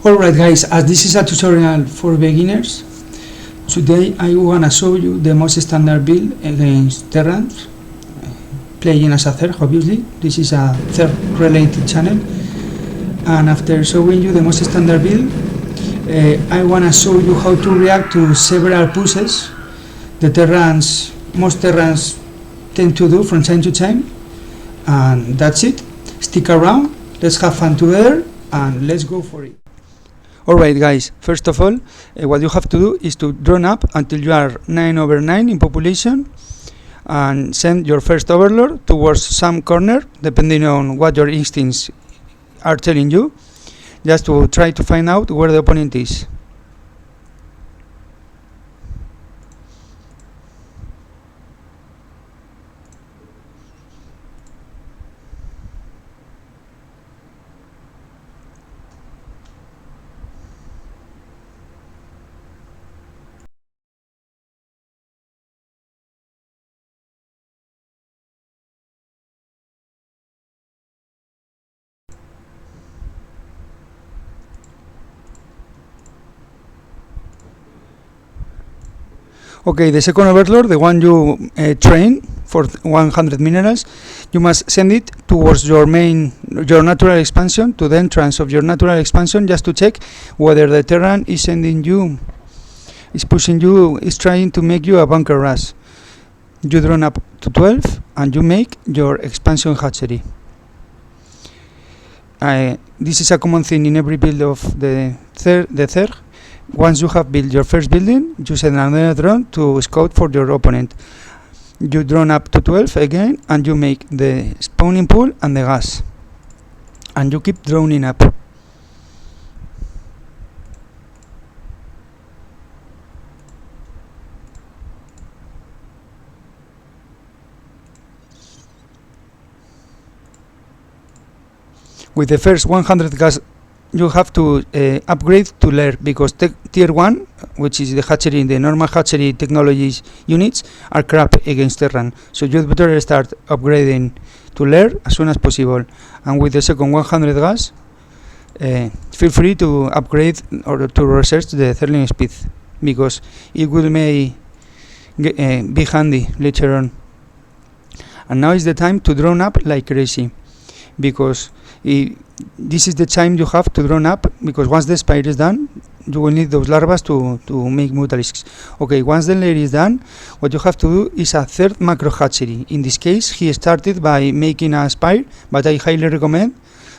Alright guys, as this is a tutorial for beginners, today I wanna show you the most standard build against Terran, playing as a Zerg obviously. This is a Zerg related channel, and after showing you the most standard build, I wanna show you how to react to several pushes the most Terrans tend to do from time to time, and that's it. Stick around, let's have fun together, and let's go for it. Alright guys, first of all, what you have to do is to drone up until you are 9/9 in population and send your first overlord towards some corner, depending on what your instincts are telling you, just to try to find out where the opponent is. Okay, the second overlord, the one you train for 100 minerals, you must send it towards your natural expansion, to the entrance of your natural expansion, just to check whether the Terran is sending you, is pushing you, is trying to make you a bunker rush. You drone up to 12 and you make your expansion hatchery. This is a common thing in every build of the Zerg. Once you have built your first building, you send another drone to scout for your opponent. You drone up to 12 again, and you make the spawning pool and the gas. And you keep droning up. With the first 100 gas, you have to upgrade to lair, because tier 1, which is the hatchery, the normal hatchery technologies units, are crap against Terran. So you better start upgrading to lair as soon as possible. And with the second 100 gas, feel free to upgrade or to research the therling speed, because it will be handy later on. And now is the time to drone up like crazy, because this is the time you have to drone up, because once the spire is done, you will need those larvas to make mutalisks. Okay, once the lair is done, what you have to do is a third macro hatchery. In this case, he started by making a spire, but I highly recommend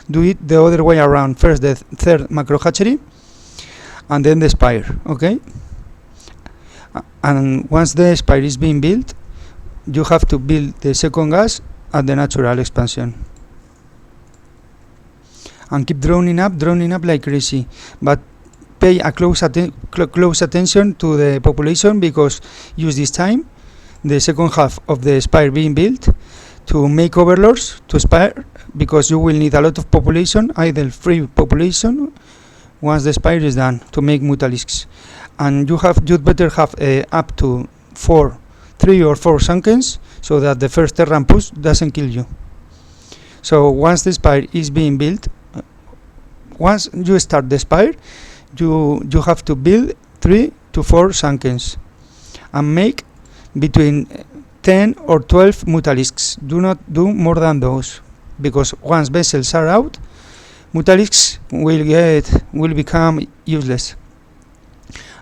do it the other way around. First the third macro hatchery, and then the spire, okay? And once the spire is being built, you have to build the second gas at the natural expansion. And keep droning up like crazy, but pay a close attention to the population, because use this time, the second half of the spire being built, to make overlords to spire, because you will need a lot of population, idle free population, once the spire is done, to make mutalisks. And you'd better have up to 3 or 4 sunkens, so that the first Terran push doesn't kill you. So once the spire is being built, once you start the spire, you have to build 3 to 4 sunkens and make between 10 or 12 mutalisks. Do not do more than those, because once vessels are out, mutalisks will become useless.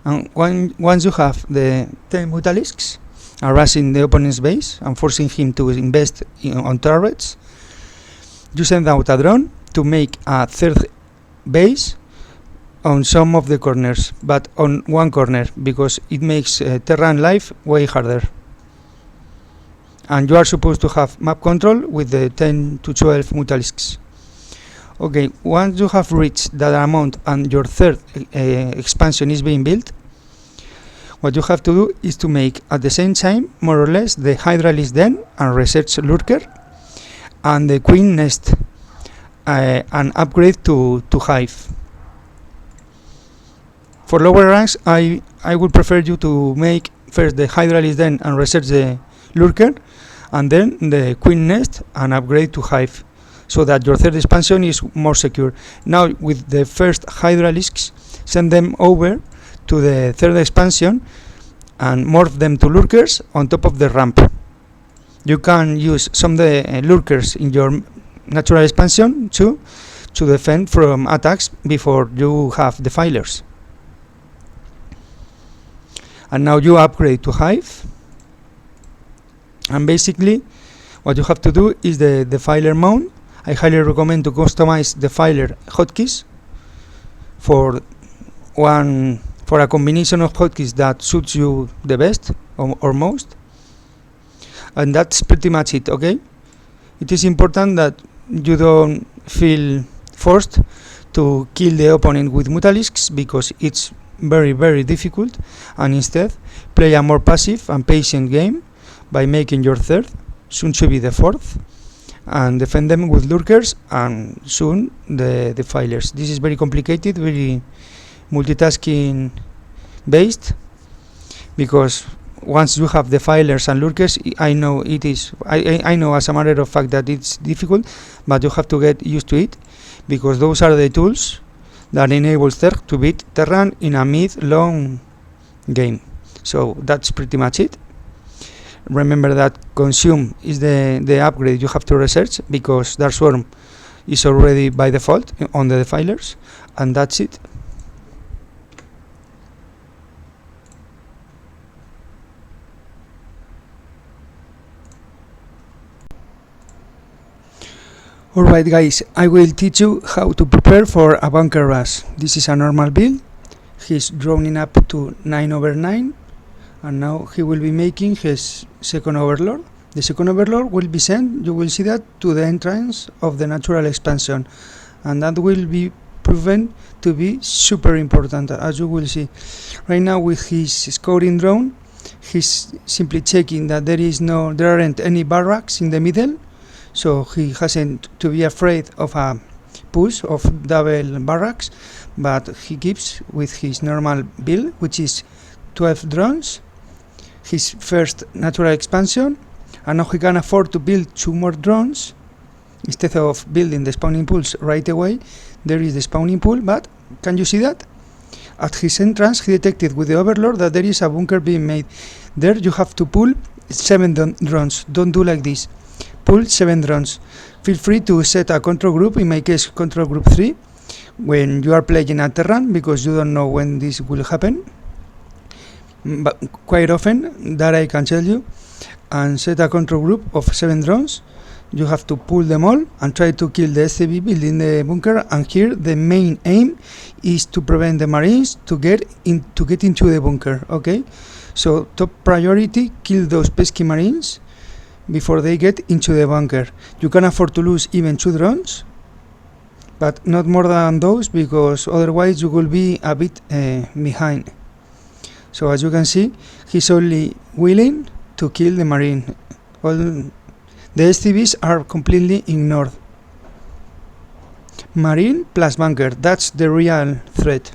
And once you have the 10 mutalisks harassing the opponent's base and forcing him to invest on turrets, you send out a drone to make a third base on some of the corners, but on one corner, because it makes Terran life way harder. And you are supposed to have map control with the 10 to 12 mutalisks. Okay, once you have reached that amount and your third expansion is being built, what you have to do is to make at the same time, more or less, the hydralis den and research lurker and the queen nest, and upgrade to hive. For lower ranks, I would prefer you to make first the hydralis den and research the lurker, and then the queen nest and upgrade to hive. so that your third expansion is more secure. Now with the first hydralisks, send them over to the third expansion and morph them to lurkers on top of the ramp. You can use some of the lurkers in your natural expansion too, to defend from attacks before you have defilers. And now you upgrade to Hive, and basically what you have to do is the defiler mount. I highly recommend to customize defiler hotkeys for a combination of hotkeys that suits you the best or most. And that's pretty much it, okay? It is important that you don't feel forced to kill the opponent with Mutalisks, because it's very, very difficult, and instead play a more passive and patient game by making your third, soon to be the fourth, and defend them with lurkers and soon the defilers. This is very complicated, very multitasking based, because once you have defilers and lurkers, I know it is. I know as a matter of fact that it's difficult, but you have to get used to it, because those are the tools that enable Zerg to beat Terran in a mid-long game. So that's pretty much it. Remember that consume is the upgrade you have to research, because Dark Swarm is already by default on the defilers, and that's it. Alright guys, I will teach you how to prepare for a bunker rush. This is a normal build. He's droning up to 9/9, and now he will be making his second overlord. The second overlord will be sent, you will see that, to the entrance of the natural expansion, and that will be proven to be super important, as you will see. Right now with his scouting drone, he's simply checking that there aren't any barracks in the middle, so he hasn't to be afraid of a push of double barracks, but he keeps with his normal build, which is 12 drones, his first natural expansion, and now he can afford to build 2 more drones instead of building the spawning pools right away. There is the spawning pool, but can you see that? At his entrance he detected with the overlord that there is a bunker being made. There you have to pull 7 drones. Don't do like this. Pull 7 drones. Feel free to set a control group, in my case control group 3, when you are playing a Terran, because you don't know when this will happen, but quite often, that I can tell you. And set a control group of 7 drones. You have to pull them all and try to kill the SCV building the bunker, and here the main aim is to prevent the Marines to get into the bunker, okay? So top priority, kill those pesky Marines before they get into the bunker. You can afford to lose even 2 drones, but not more than those, because otherwise you will be a bit behind. So as you can see, he's only willing to kill the Marine. All the SCVs are completely ignored. Marine plus bunker, that's the real threat.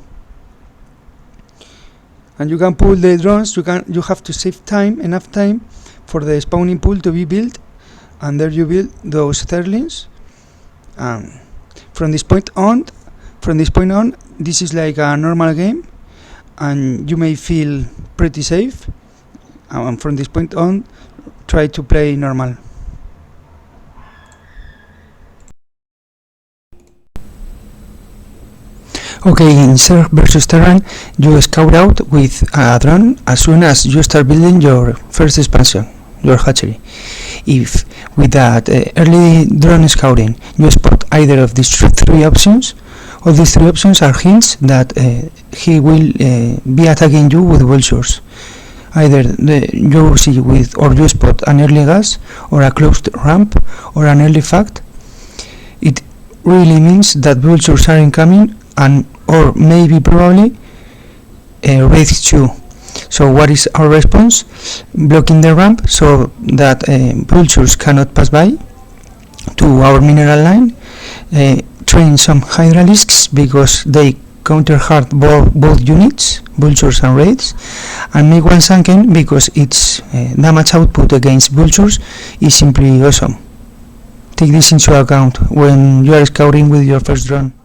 And you can pull the drones, you have to save time, enough time for the spawning pool to be built, and there you build those Therlings. From this point on, this is like a normal game, and you may feel pretty safe. And from this point on, try to play normal. Okay, in Zerg versus Terran, you scout out with a drone as soon as you start building your first expansion, your hatchery. If with that early drone scouting you spot either of these 3 options, all these 3 options are hints that he will be attacking you with vultures. Either you see or you spot an early gas, or a closed ramp, or an early fact. It really means that vultures are incoming, or maybe probably raids too. So what is our response? Blocking the ramp so that vultures cannot pass by to our mineral line. Train some hydralisks, because they counter hard both units, vultures and raids, and make one sunken, because its damage output against vultures is simply awesome. take this into account when you are scouting with your first drone.